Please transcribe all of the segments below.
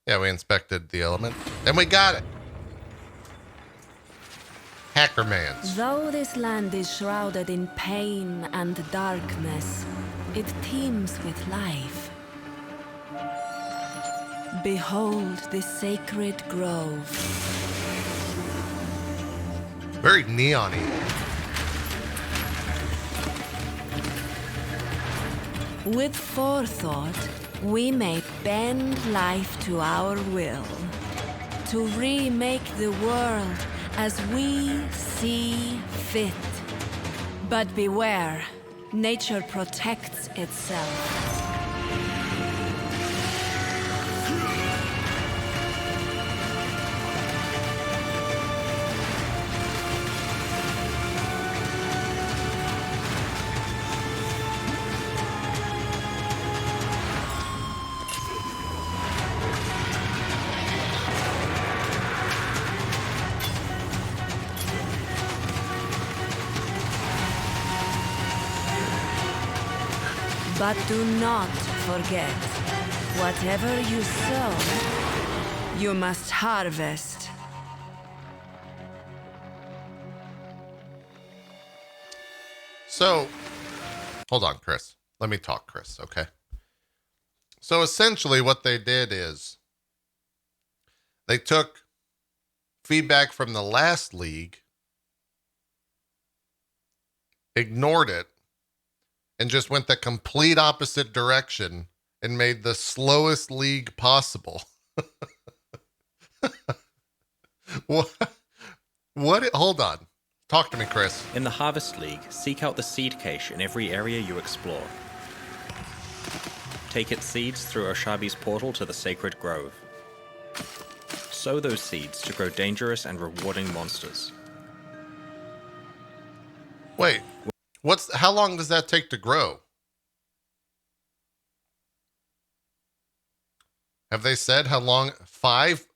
Yeah, we inspected the element, and we got it. Hackermans. Though this land is shrouded in pain and darkness, it teems with life. Behold this sacred grove. Very neon-y. With forethought, we may bend life to our will, to remake the world as we see fit. But beware, nature protects itself. But do not forget, whatever you sow, you must harvest. So, hold on, Chris. Let me talk, Chris, okay? So essentially what they did is they took feedback from the last league, ignored it, and just went the complete opposite direction and made the slowest league possible. What? Hold on. Talk to me, Chris. In the Harvest League, seek out the seed cache in every area you explore. Take its seeds through Oshabi's portal to the Sacred Grove. Sow those seeds to grow dangerous and rewarding monsters. Wait. How long does that take to grow? Have they said how long? Five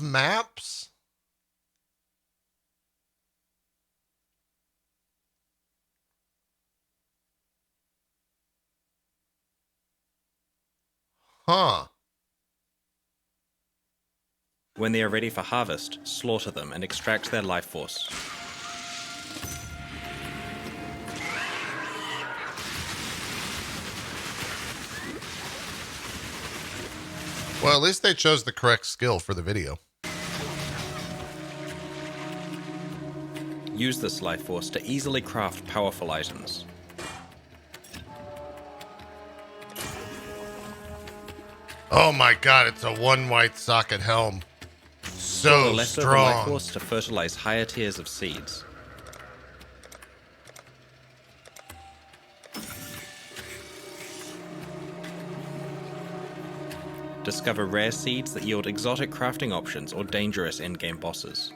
maps? Huh. When they are ready for harvest, slaughter them and extract their life force. Well, at least they chose the correct skill for the video. Use this life force to easily craft powerful items. Oh my god, it's a one white socket helm. So The leftover life strong. force to fertilize higher tiers of seeds. Discover rare seeds that yield exotic crafting options or dangerous endgame bosses.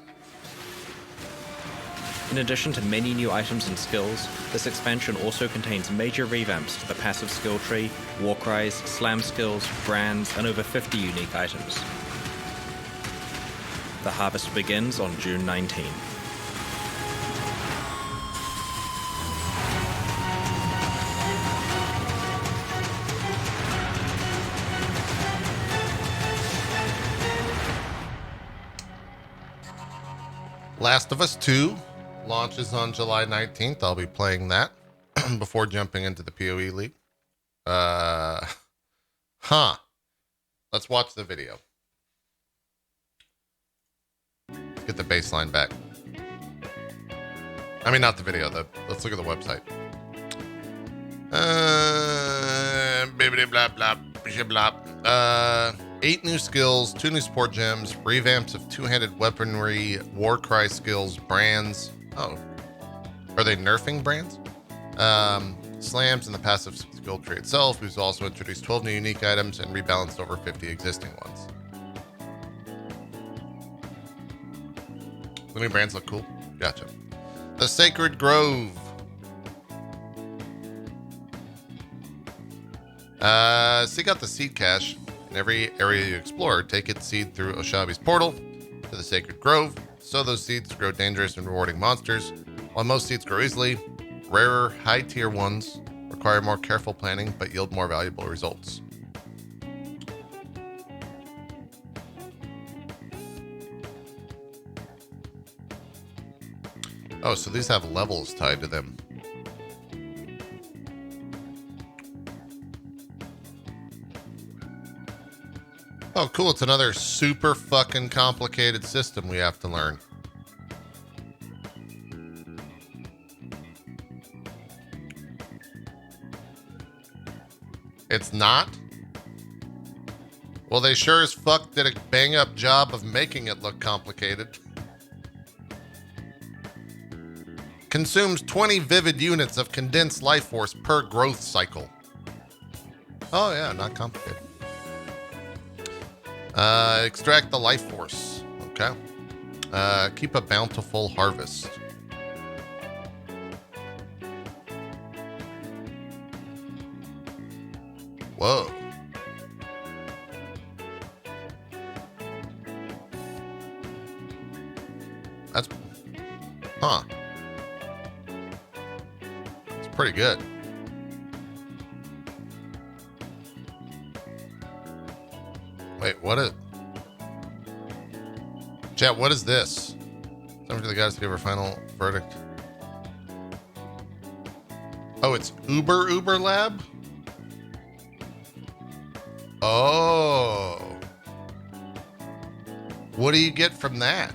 In addition to many new items and skills, this expansion also contains major revamps to the passive skill tree, war cries, slam skills, brands, and over 50 unique items. The harvest begins on June 19. Last of Us 2 launches on July 19th. I'll be playing that before jumping into the PoE League. Let's watch the video. Get the baseline back. I mean, not the video. Let's look at the website. Blah, blah, blah, blah. 8 new skills, 2 new support gems, revamps of two-handed weaponry, war cry skills, brands. Oh, are they nerfing brands? Slams in the passive skill tree itself. We've also introduced 12 new unique items and rebalanced over 50 existing ones. The new brands look cool. Gotcha. The Sacred Grove. Seek out the seed cache in every area you explore. Take its seed through Oshabi's portal to the Sacred Grove. Sow those seeds to grow dangerous and rewarding monsters. While most seeds grow easily, rarer, high-tier ones require more careful planning but yield more valuable results. Oh, so these have levels tied to them. Oh, cool. It's another super fucking complicated system we have to learn. It's not? Well, they sure as fuck did a bang-up job of making it look complicated. Consumes 20 vivid units of condensed life force per growth cycle. Oh yeah, not complicated. Extract the life force. Okay. Keep a bountiful harvest. Whoa. That's... Huh. It's pretty good. Wait, what is... Chat, what is this? Time for the guys to give our final verdict. Oh, it's Uber Lab? Oh. What do you get from that?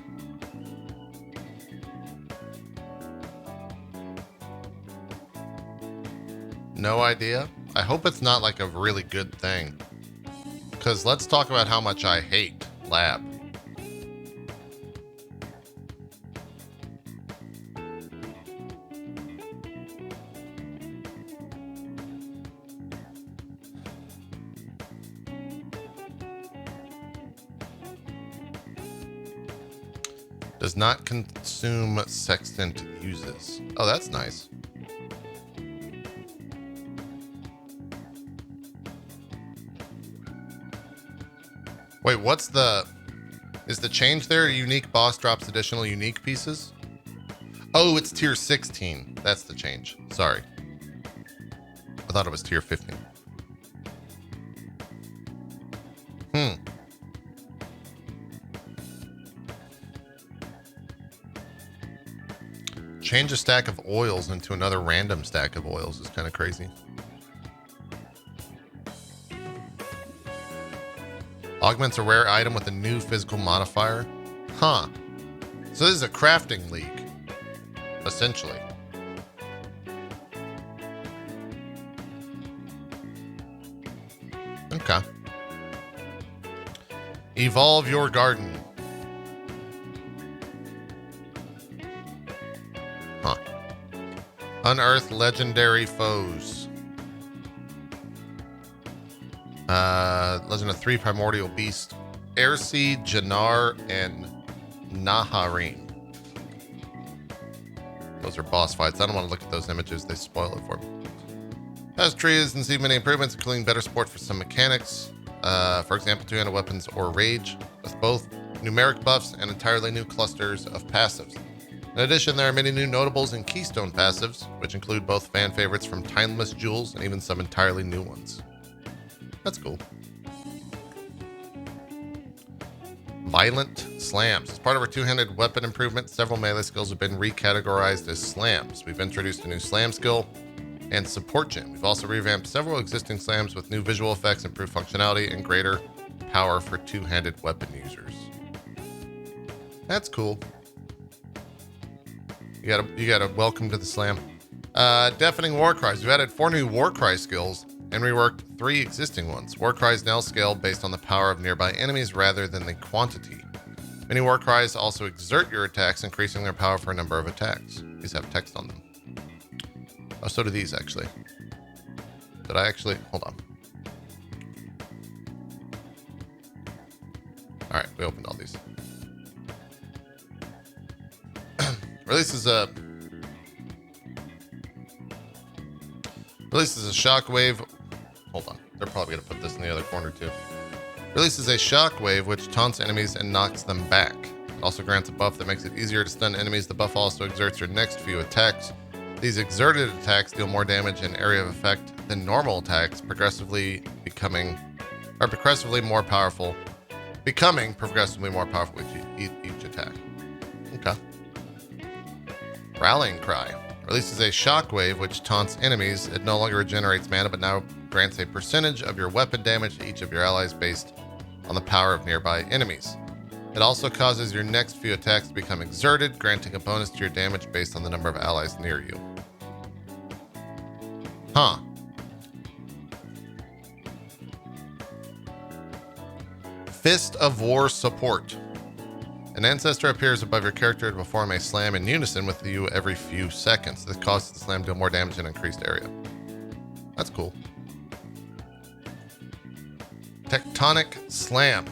No idea. I hope it's not like a really good thing. Because let's talk about how much I hate Lab. Does not consume sextant uses. Oh, that's nice. Wait, what's the... Is the change there? Unique boss drops additional unique pieces? Oh, it's tier 16. That's the change. Sorry. I thought it was tier 15. Change a stack of oils into another random stack of oils is kind of crazy. Augments a rare item with a new physical modifier. Huh. So this is a crafting league, essentially. Okay. Evolve your garden. Huh. Unearth legendary foes. Legend of 3 primordial beasts. Airseed, Jannar, and Naharim. Those are boss fights. I don't want to look at those images. They spoil it for me. Has trees and see many improvements, including better support for some mechanics. For example, two-handed weapons or rage, with both numeric buffs and entirely new clusters of passives. In addition, there are many new notables and keystone passives, which include both fan favorites from Timeless Jewels and even some entirely new ones. That's cool. Violent slams. As part of our two-handed weapon improvement, several melee skills have been recategorized as slams. We've introduced a new slam skill and support gem. We've also revamped several existing slams with new visual effects, improved functionality, and greater power for two-handed weapon users. That's cool. You gotta welcome to the slam. Deafening war cries. We've added 4 new war cry skills and reworked 3 existing ones. War cries now scale based on the power of nearby enemies rather than the quantity. Many war cries also exert your attacks, increasing their power for a number of attacks. These have text on them. Oh, so do these, actually. Did I actually... Hold on. All right, we opened all these. Releases a shockwave. Hold on. They're probably going to put this in the other corner, too. Releases a shockwave which taunts enemies and knocks them back. It also grants a buff that makes it easier to stun enemies. The buff also exerts your next few attacks. These exerted attacks deal more damage in area of effect than normal attacks, becoming progressively more powerful with each attack. Okay. Rallying Cry. Releases a shockwave which taunts enemies. It no longer regenerates mana, but now grants a percentage of your weapon damage to each of your allies based on the power of nearby enemies. It also causes your next few attacks to become exerted, granting a bonus to your damage based on the number of allies near you. Huh. Fist of War support. An ancestor appears above your character to perform a slam in unison with you every few seconds. This causes the slam to deal more damage in an increased area. That's cool. Tectonic Slam.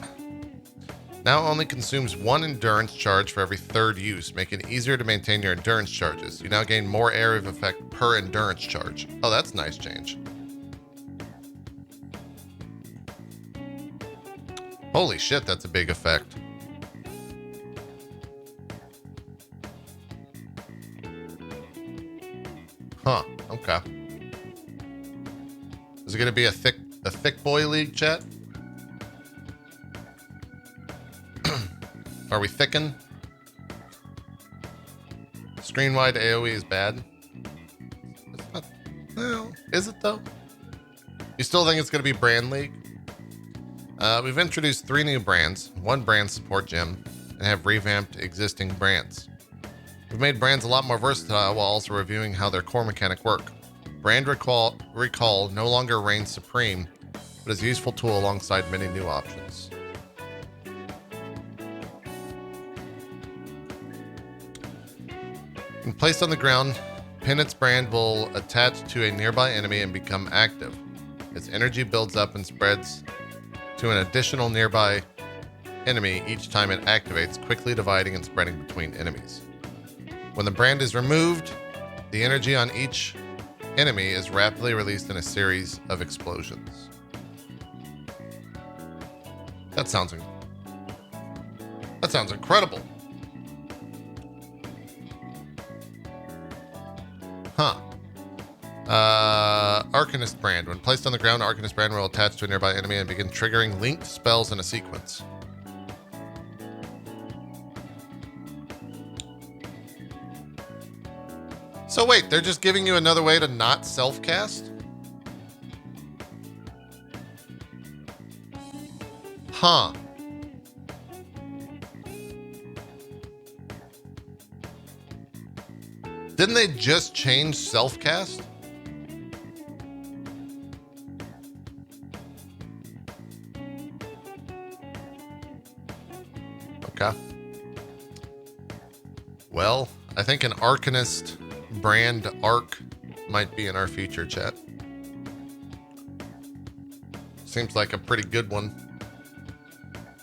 Now only consumes 1 endurance charge for every 3rd use, making it easier to maintain your endurance charges. You now gain more area of effect per endurance charge. Oh, that's a nice change. Holy shit, that's a big effect. Huh, okay. Is it going to be a thick boy league, chat? Are we thickin'? Screen wide AoE is bad. It's not, well, is it though? You still think it's going to be brand league? We've introduced 3 new brands, 1 brand support gem, and have revamped existing brands. We've made brands a lot more versatile while also reviewing how their core mechanic work. Brand Recall no longer reigns supreme, but is a useful tool alongside many new options. When placed on the ground, Penance Brand will attach to a nearby enemy and become active. Its energy builds up and spreads to an additional nearby enemy each time it activates, quickly dividing and spreading between enemies. When the brand is removed, the energy on each enemy is rapidly released in a series of explosions. That sounds incredible. Huh. Arcanist Brand. When placed on the ground, Arcanist Brand will attach to a nearby enemy and begin triggering linked spells in a sequence. So wait, they're just giving you another way to not self-cast? Huh. Didn't they just change self-cast? Okay. Well, I think an Arcanist Brand arc might be in our future, chat. Seems like a pretty good one.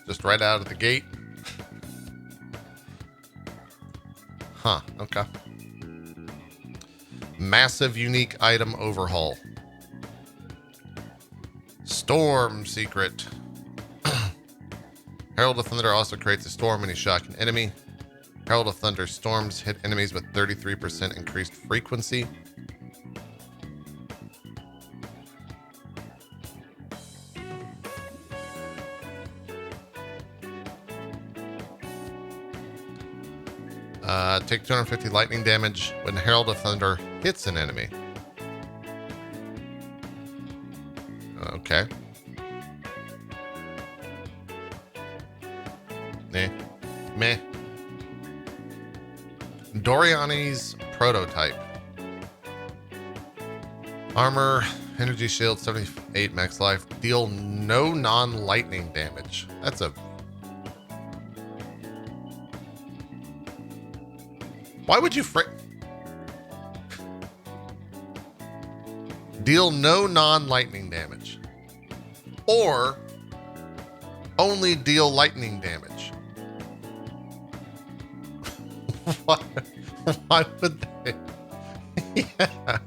Just right out of the gate. Huh, okay. Massive unique item overhaul. Storm secret. Herald of Thunder also creates a storm when you shock an enemy. Herald of Thunder storms hit enemies with 33% increased frequency. Take 250 lightning damage when Herald of Thunder hits an enemy. Okay. Meh. Doriani's prototype. Armor, energy shield, 78 max life. Deal no non-lightning damage. That's a... Why would you deal no non-lightning damage? Or only deal lightning damage? Why would they? Yeah.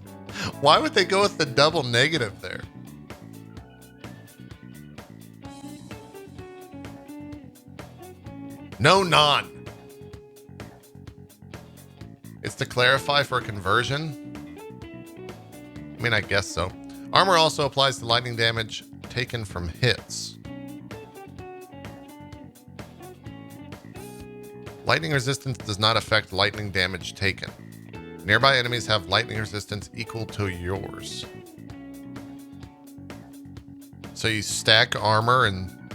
Why would they go with the double negative there? No non. It's to clarify for conversion. I mean, I guess so. Armor also applies to lightning damage taken from hits. Lightning resistance does not affect lightning damage taken. Nearby enemies have lightning resistance equal to yours. So you stack armor and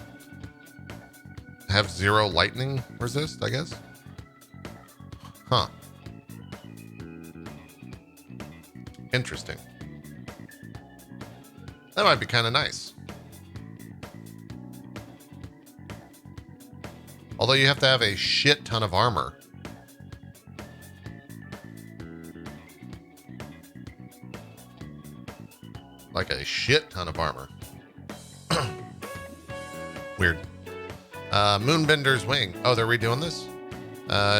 have 0 lightning resist, I guess? Huh. Interesting. That might be kind of nice. Although you have to have a shit ton of armor. Like a shit ton of armor. Weird. Moonbender's Wing. Oh, they're redoing this?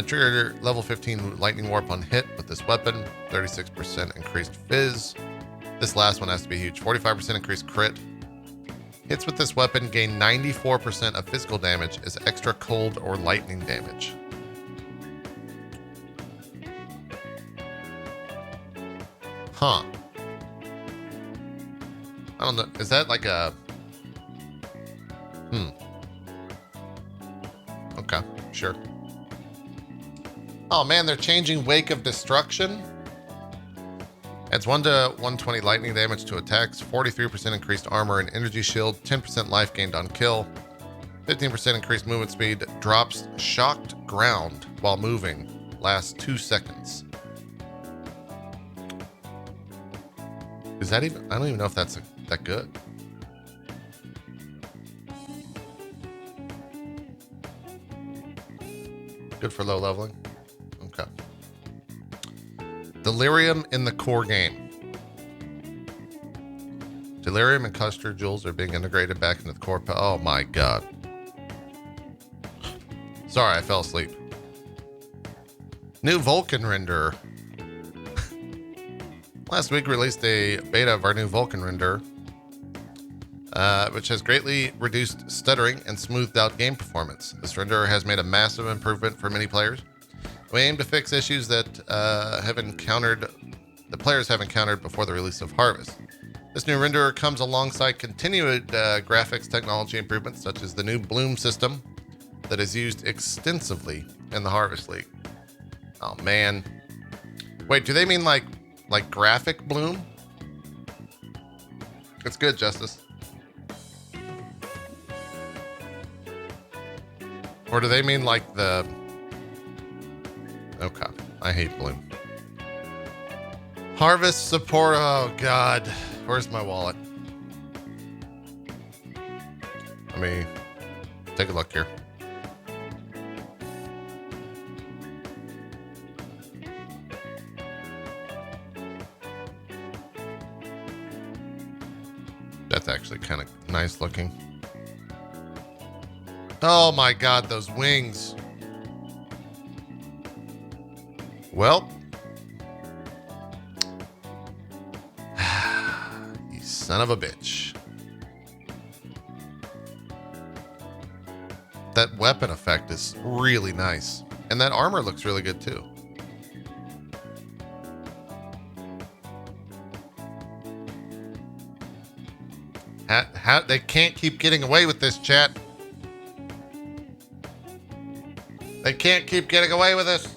Trigger level 15 lightning warp on hit with this weapon. 36% increased fizz. This last one has to be huge. 45% increased crit. Hits with this weapon gain 94% of physical damage as extra cold or lightning damage. Huh. I don't know. Is that like a... Okay, sure. Oh man, they're changing Wake of Destruction. Adds 1 to 120 lightning damage to attacks, 43% increased armor and energy shield, 10% life gained on kill, 15% increased movement speed, drops shocked ground while moving, lasts 2 seconds. Is that even... I don't even know if that's that good. Good for low leveling. Okay. Delirium in the core game. Delirium and cluster jewels are being integrated back into the core. Oh my god. Sorry, I fell asleep. New Vulcan Renderer. Last week released a beta of our new Vulcan Renderer, which has greatly reduced stuttering and smoothed out game performance. This renderer has made a massive improvement for many players. We aim to fix issues that the players have encountered before the release of Harvest. This new renderer comes alongside continued graphics technology improvements, such as the new bloom system that is used extensively in the Harvest League. Oh man. Wait, do they mean like graphic bloom? It's good, Justice. Or do they mean like the... Okay, I hate bloom. Harvest support, oh god. Where's my wallet? Let me take a look here. That's actually kind of nice looking. Oh my god, those wings. Well. You son of a bitch. That weapon effect is really nice. And that armor looks really good too. How they can't keep getting away with this, chat. They can't keep getting away with this.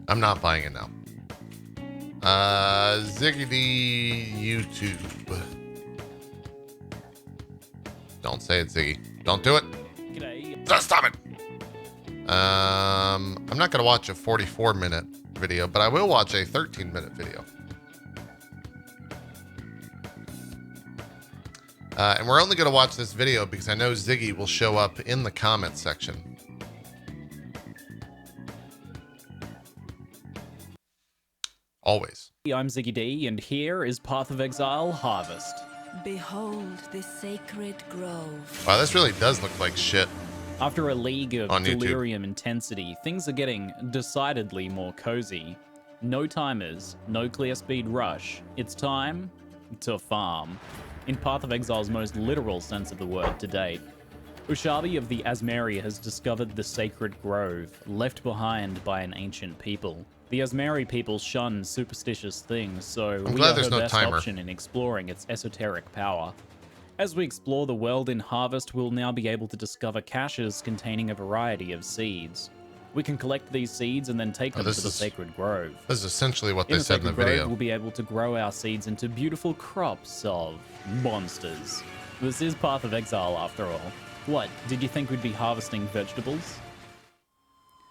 I'm not buying it now. Ziggy D YouTube. Don't say it, Ziggy. Don't do it. G'day. Stop it. I'm not going to watch a 44-minute video, but I will watch a 13-minute video. And we're only going to watch this video because I know Ziggy will show up in the comment section. Always. I'm Ziggy D, and here is Path of Exile Harvest. Behold the sacred grove. Wow, this really does look like shit. After a league of On YouTube. delirium intensity, things are getting decidedly more cozy. No timers, no clear speed rush. It's time to farm. In Path of Exile's most literal sense of the word to date. Ushabi of the Asmeri has discovered the sacred grove, left behind by an ancient people. The Asmeri people shun superstitious things, so I'm we glad are there's her no best timer. option in exploring its esoteric power. As we explore the world in Harvest, we'll now be able to discover caches containing a variety of seeds. We can collect these seeds and then take them to the Sacred Grove. This is essentially what In they said in the Sacred video. Grove, we'll be able to grow our seeds into beautiful crops of monsters. This is Path of Exile after all. What, did you think we'd be harvesting vegetables?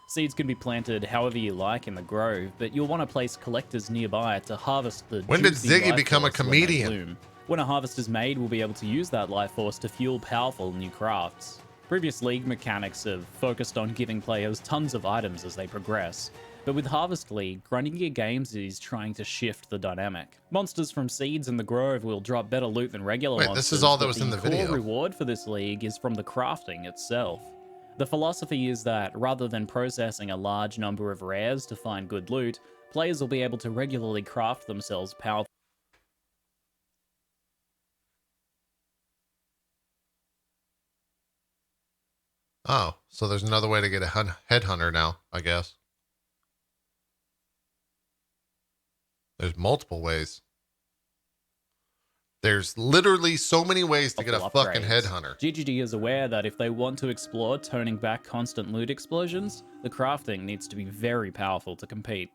Seeds can be planted however you like in the grove, but you'll want to place collectors nearby to harvest the When did juicy Ziggy life become a force when they comedian? bloom. When a harvest is made, we'll be able to use that life force to fuel powerful new crafts. Previous League mechanics have focused on giving players tons of items as they progress, but with Harvest League, Grinding Gear Games is trying to shift the dynamic. Monsters from seeds in the grove will drop better loot than regular monsters. This is all that but was in the video. The core reward for this league is from the crafting itself. The philosophy is that rather than processing a large number of rares to find good loot, players will be able to regularly craft themselves powerful. Oh, so there's another way to get a headhunter now, I guess. There's multiple ways. There's literally so many ways to get a fucking headhunter. GGG is aware that if they want to explore toning back constant loot explosions, the crafting needs to be very powerful to compete.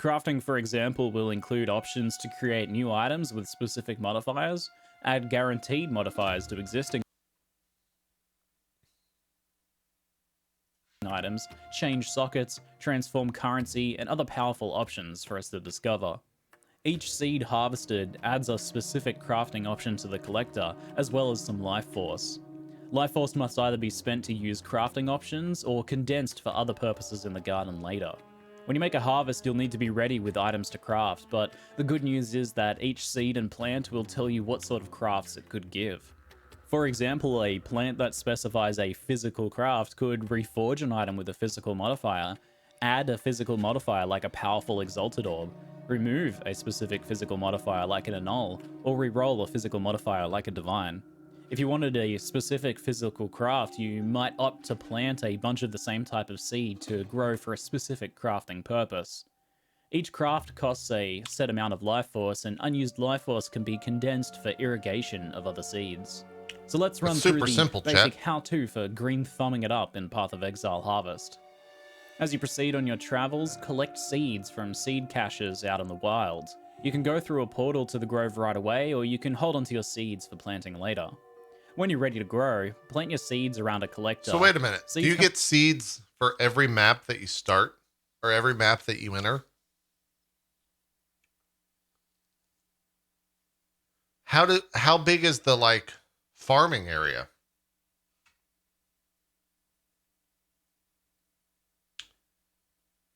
Crafting, for example, will include options to create new items with specific modifiers, add guaranteed modifiers to existing items, change sockets, transform currency, and other powerful options for us to discover. Each seed harvested adds a specific crafting option to the collector, as well as some life force. Life force must either be spent to use crafting options, or condensed for other purposes in the garden later. When you make a harvest, you'll need to be ready with items to craft, but the good news is that each seed and plant will tell you what sort of crafts it could give. For example, a plant that specifies a physical craft could reforge an item with a physical modifier, add a physical modifier like a powerful Exalted Orb, remove a specific physical modifier like an Annul, or reroll a physical modifier like a Divine. If you wanted a specific physical craft, you might opt to plant a bunch of the same type of seed to grow for a specific crafting purpose. Each craft costs a set amount of life force, and unused life force can be condensed for irrigation of other seeds. So let's run through the basic how-to for green thumbing it up in Path of Exile Harvest. As you proceed on your travels, collect seeds from seed caches out in the wild. You can go through a portal to the grove right away, or you can hold onto your seeds for planting later. When you're ready to grow, plant your seeds around a collector. So wait a minute. Do you get seeds for every map that you start, or every map that you enter? How big is the farming area?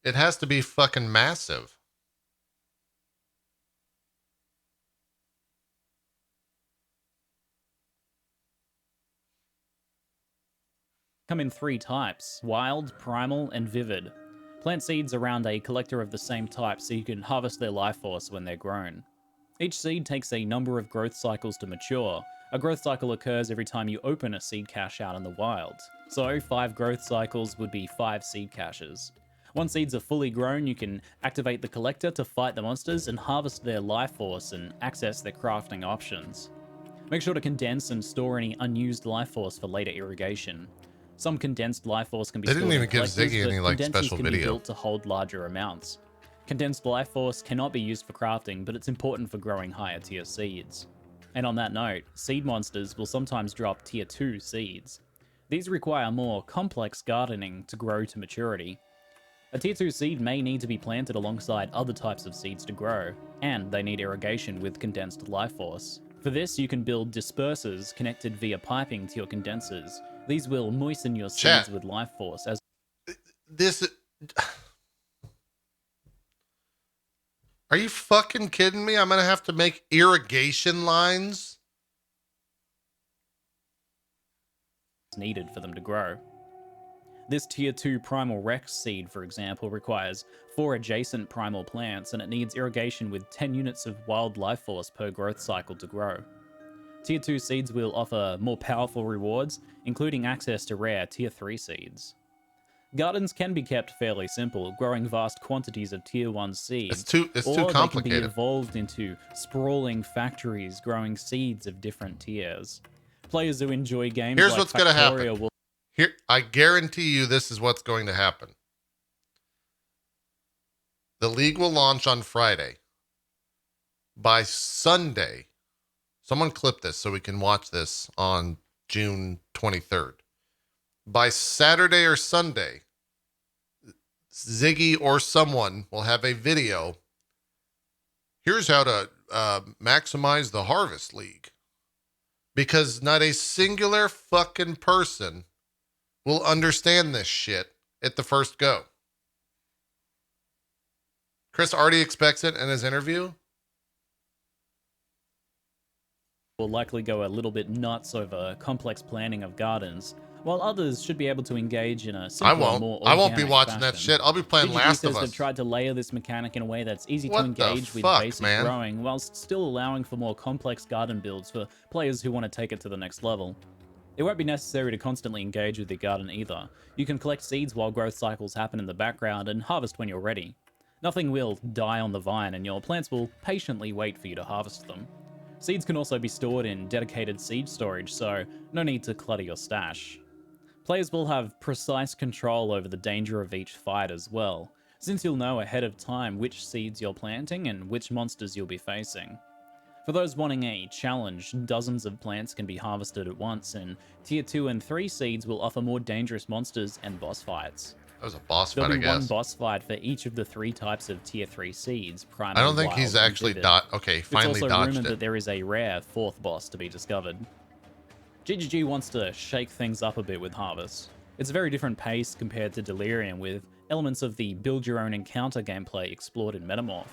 It has to be fucking massive. Come in 3 types: wild, primal, and vivid. Plant seeds around a collector of the same type so you can harvest their life force when they're grown. Each seed takes a number of growth cycles to mature. A growth cycle occurs every time you open a seed cache out in the wild. So 5 growth cycles would be 5 seed caches. Once seeds are fully grown, you can activate the collector to fight the monsters and harvest their life force and access their crafting options. Make sure to condense and store any unused life force for later irrigation. Some condensed life force can be stored in collectors, but condensers can be built to hold larger amounts. Condensed life force cannot be used for crafting, but it's important for growing higher tier seeds. And on that note, seed monsters will sometimes drop tier 2 seeds. These require more complex gardening to grow to maturity. A tier 2 seed may need to be planted alongside other types of seeds to grow, and they need irrigation with condensed life force. For this, you can build dispersers connected via piping to your condensers. These will moisten your seeds with life force as... Are you fucking kidding me? I'm gonna have to make irrigation lines? ...needed for them to grow. This tier 2 primal Rex seed, for example, requires 4 adjacent primal plants, and it needs irrigation with 10 units of wild life force per growth cycle to grow. Tier 2 seeds will offer more powerful rewards, including access to rare tier 3 seeds. Gardens can be kept fairly simple, growing vast quantities of Tier 1 seeds. It's too or they can be complicated. evolved into sprawling factories growing seeds of different tiers. Players who enjoy games Here's like what's going to Factorio happen. will Here, I guarantee you this is what's going to happen. The league will launch on Friday. By Sunday, someone clip this so we can watch this on June 23rd. By Saturday or Sunday, Ziggy or someone will have a video. Here's how to maximize the Harvest League. Because not a singular fucking person will understand this shit at the first go. Chris already expects it in his interview. likely go a little bit nuts over complex planning of gardens, while others should be able to engage in a simpler, more I won't be organic watching that fashion. shit. I'll be playing BGG Last says of Us. they've tried to layer this mechanic in a way that's easy What to the engage with fuck, basic man? growing, whilst still allowing for more complex garden builds for players who want to take it to the next level. It won't be necessary to constantly engage with your garden either. You can collect seeds while growth cycles happen in the background and harvest when you're ready. Nothing will die on the vine, and your plants will patiently wait for you to harvest them. Seeds can also be stored in dedicated seed storage, so no need to clutter your stash. Players will have precise control over the danger of each fight as well, since you'll know ahead of time which seeds you're planting and which monsters you'll be facing. For those wanting a challenge, dozens of plants can be harvested at once, and Tier 2 and 3 seeds will offer more dangerous monsters and boss fights. That was a boss fight, There'll I be one guess. boss fight for each of the 3 types of Tier 3 seeds, Primal, I don't think Wild, he's and actually Vivid. okay, It's finally also dodged rumored it. that there is a rare 4th boss to be discovered. GGG wants to shake things up a bit with Harvest. It's a very different pace compared to Delirium, with elements of the build-your-own-encounter gameplay explored in Metamorph.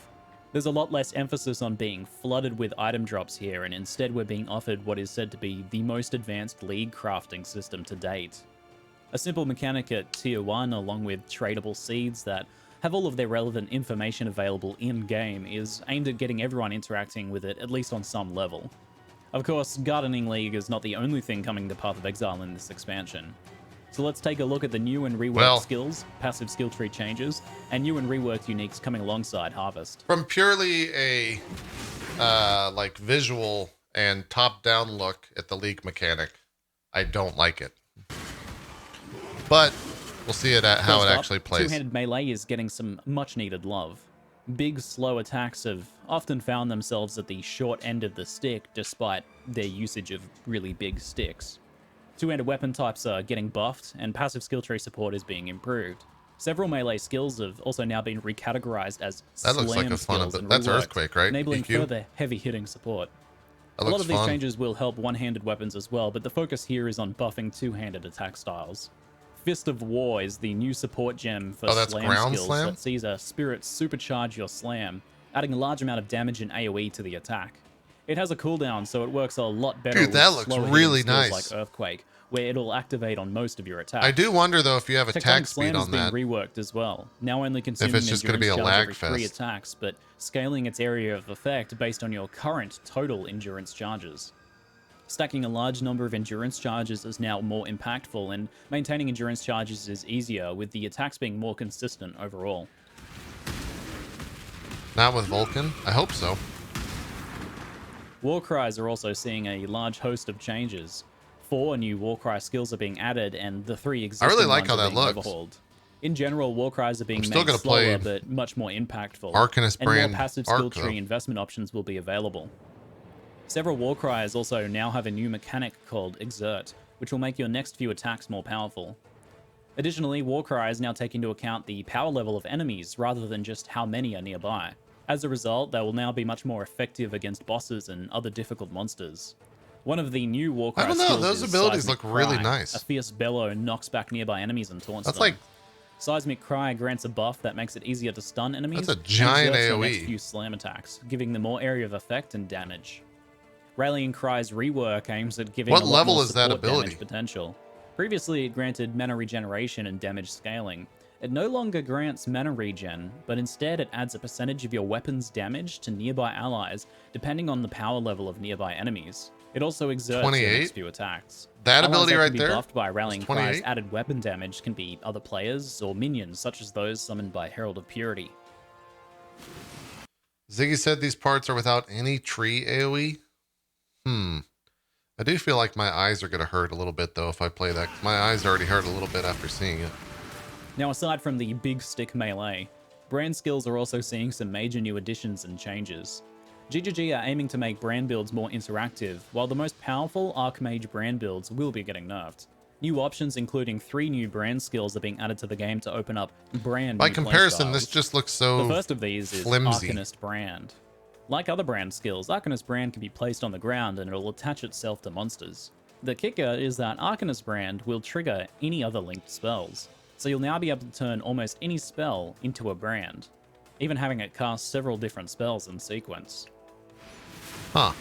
There's a lot less emphasis on being flooded with item drops here, and instead we're being offered what is said to be the most advanced league crafting system to date. A simple mechanic at Tier 1, along with tradable seeds that have all of their relevant information available in-game, is aimed at getting everyone interacting with it at least on some level. Of course, Gardening League is not the only thing coming to Path of Exile in this expansion. So let's take a look at the new and reworked skills, passive skill tree changes, and new and reworked uniques coming alongside Harvest. From purely a like visual and top-down look at the league mechanic, I don't like it. But we'll see it at how First it up, actually plays. Two-handed melee is getting some much-needed love. Big, slow attacks have often found themselves at the short end of the stick, despite their usage of really big sticks. Two-handed weapon types are getting buffed, and passive skill tree support is being improved. Several melee skills have also now been recategorized as That looks like slam a fun skills and that's reworked, Earthquake, right? enabling EQ? further heavy-hitting support. That A lot looks of these fun. changes will help one-handed weapons as well, but the focus here is on buffing two-handed attack styles. Fist of War is the new support gem for Oh, that's slam ground skills slam? that sees a spirit supercharge your slam, adding a large amount of damage and AoE to the attack. It has a cooldown, so it works a lot better Dude, with that looks slower really hitting skills nice. like Earthquake, where it'll activate on most of your attacks. I do wonder though if you have attack Tectonic speed Slam has on been that. reworked as well, now only consuming it's just gonna be a endurance charge lag every 3 fest. attacks, but scaling its area of effect based on your current total endurance charges. Stacking a large number of endurance charges is now more impactful, and maintaining endurance charges is easier, with the attacks being more consistent overall. Not with Vulcan? I hope so. Warcries are also seeing a large host of changes. 4 new Warcry skills are being added, and the 3 existing really like ones how are that being looks. overhauled. In general, Warcries are being I'm still made gonna slower, play but much more impactful, Arcanist and more Brand passive Arc, skill though. tree investment options will be available. Several Warcries also now have a new mechanic called Exert, which will make your next few attacks more powerful. Additionally, Warcries now take into account the power level of enemies rather than just how many are nearby. As a result, they will now be much more effective against bosses and other difficult monsters. One of the new Warcry I don't know, skills those is abilities Seismic look really Cry. nice. A fierce bellow knocks back nearby enemies and taunts That's them. like Seismic Cry grants a buff that makes it easier to stun enemies. That's a giant and exerts your AoE. next few slam attacks, giving them more area of effect and damage. Rallying Cry's rework aims at giving What a lot level more is that support ability? damage potential. Previously, it granted mana regeneration and damage scaling. It no longer grants mana regen, but instead it adds a percentage of your weapon's damage to nearby allies, depending on the power level of nearby enemies. It also exerts your 28? next few attacks. That Allies ability that right can be there buffed by is Rallying Cry's 28? added weapon damage can be other players or minions, such as those summoned by Herald of Purity. Ziggy said these parts are without any tree AoE. I do feel like my eyes are going to hurt a little bit, though, if I play that. 'Cause my eyes already hurt a little bit after seeing it. Now, aside from the big stick melee, brand skills are also seeing some major new additions and changes. GGG are aiming to make brand builds more interactive, while the most powerful Archmage brand builds will be getting nerfed. New options, including 3 new brand skills, are being added to the game to open up brand By new comparison, playstyles. this just looks so The first of these is flimsy. Arcanist Brand. Like other brand skills, Arcanist Brand can be placed on the ground and it'll attach itself to monsters. The kicker is that Arcanist Brand will trigger any other linked spells, so you'll now be able to turn almost any spell into a brand, even having it cast several different spells in sequence. Huh.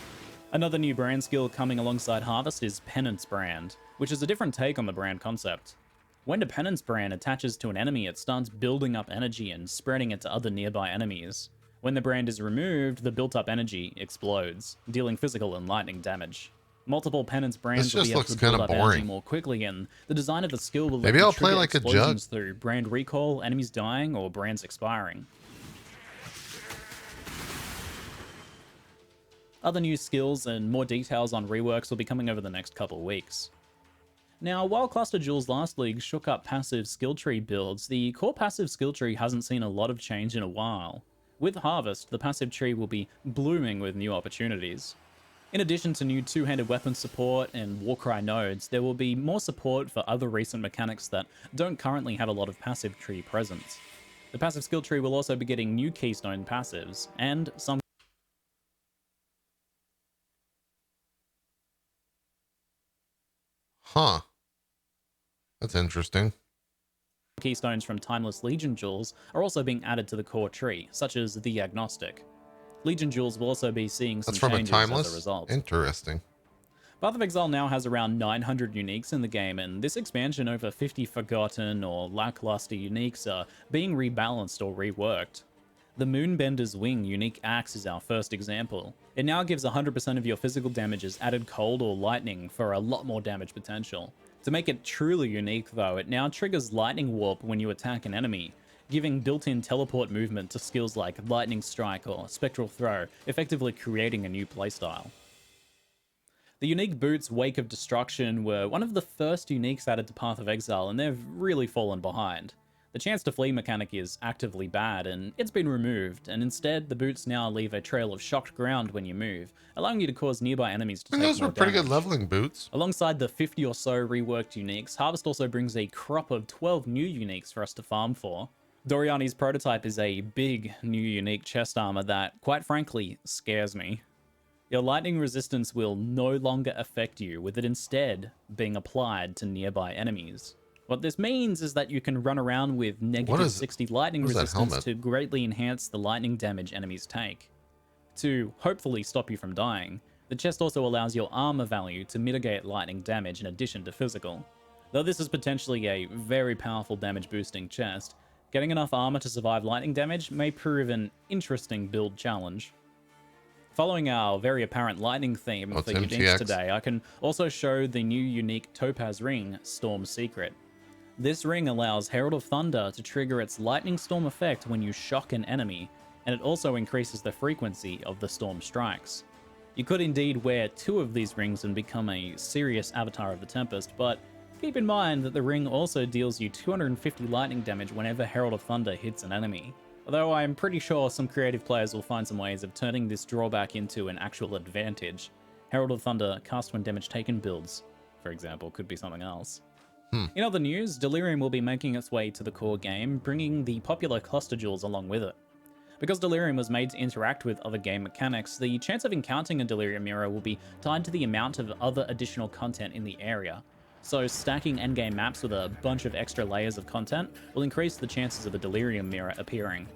Another new brand skill coming alongside Harvest is Penance Brand, which is a different take on the brand concept. When the Penance Brand attaches to an enemy, it starts building up energy and spreading it to other nearby enemies. When the brand is removed, the built-up energy explodes, dealing physical and lightning damage. Multiple Penance Brands will be able to build up energy more quickly, and the design of the skill will let you trigger explosions through brand recall, enemies dying, or brands expiring. Other new skills and more details on reworks will be coming over the next couple of weeks. Now, while Cluster Jewels last league shook up passive skill tree builds, the core passive skill tree hasn't seen a lot of change in a while. With Harvest, the passive tree will be blooming with new opportunities. In addition to new two-handed weapon support and Warcry nodes, there will be more support for other recent mechanics that don't currently have a lot of passive tree presence. The passive skill tree will also be getting new keystone passives, and some Huh. That's interesting. keystones from Timeless Legion Jewels are also being added to the core tree, such as the Agnostic. Legion Jewels will also be seeing some changes as a result. Interesting. Path of Exile now has around 900 uniques in the game, and this expansion, over 50 forgotten or lackluster uniques are being rebalanced or reworked. The Moonbender's Wing unique axe is our first example. It now gives 100% of your physical damage as added cold or lightning for a lot more damage potential. To make it truly unique though, it now triggers lightning warp when you attack an enemy, giving built-in teleport movement to skills like Lightning Strike or Spectral Throw, effectively creating a new playstyle. The unique boots Wake of Destruction were one of the first uniques added to Path of Exile, and they've really fallen behind. The chance to flee mechanic is actively bad, and it's been removed, and instead the boots now leave a trail of shocked ground when you move, allowing you to cause nearby enemies to take more damage. Those were pretty good leveling boots. Alongside the 50 or so reworked uniques, Harvest also brings a crop of 12 new uniques for us to farm for. Doriani's Prototype is a big new unique chest armor that, quite frankly, scares me. Your lightning resistance will no longer affect you, with it instead being applied to nearby enemies. What this means is that you can run around with negative 60 lightning resistance to greatly enhance the lightning damage enemies take. To hopefully stop you from dying, the chest also allows your armor value to mitigate lightning damage in addition to physical. Though this is potentially a very powerful damage boosting chest, getting enough armor to survive lightning damage may prove an interesting build challenge. Following our very apparent lightning theme for uniques today, I can also show the new unique Topaz Ring, Storm Secret. This ring allows Herald of Thunder to trigger its lightning storm effect when you shock an enemy, and it also increases the frequency of the storm strikes. You could indeed wear 2 of these rings and become a serious Avatar of the Tempest, but keep in mind that the ring also deals you 250 lightning damage whenever Herald of Thunder hits an enemy. Although I'm pretty sure some creative players will find some ways of turning this drawback into an actual advantage. Herald of Thunder cast when damage taken builds, for example, could be something else. In other news, Delirium will be making its way to the core game, bringing the popular Cluster Jewels along with it. Because Delirium was made to interact with other game mechanics, the chance of encountering a Delirium mirror will be tied to the amount of other additional content in the area. So stacking endgame maps with a bunch of extra layers of content will increase the chances of a Delirium mirror appearing.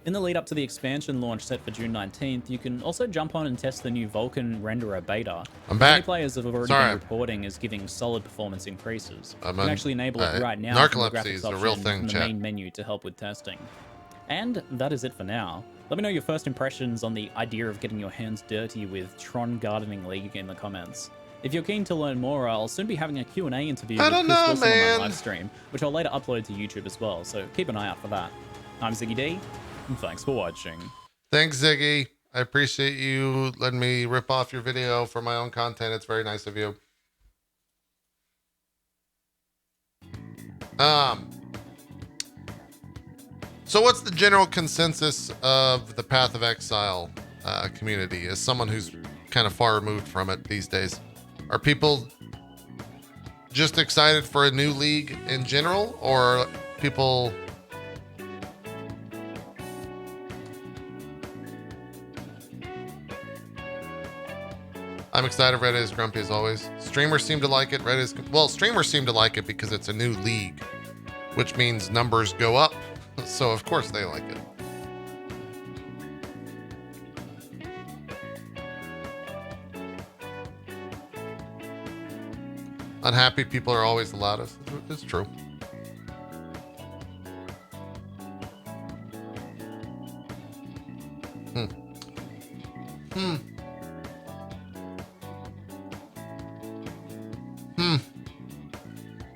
In the lead up to the expansion launch set for June 19th, you can also jump on and test the new Vulcan Renderer beta. Many players have already been reporting is giving solid performance increases. You can actually enable it right now from the graphics option from the main menu to help with testing. And that is it for now. Let me know your first impressions on the idea of getting your hands dirty with Tron Gardening League in the comments. If you're keen to learn more, I'll soon be having a Q&A interview with Chris Wilson on my live stream, which I'll later upload to YouTube as well, so keep an eye out for that. I'm Ziggy D, and thanks for watching. Thanks, Ziggy. I appreciate you letting me rip off your video for my own content. It's very nice of you. So what's the general consensus of the Path of Exile community as someone who's kind of far removed from it these days? Are people just excited for a new league in general, or people... I'm excited. Reddit is grumpy as always. Streamers seem to like it. Reddit is... Well, streamers seem to like it because it's a new league, which means numbers go up. So of course they like it. Unhappy people are always the loudest. It's true.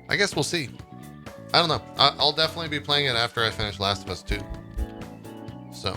I guess we'll see. I don't know. I'll definitely be playing it after I finish Last of Us 2. So...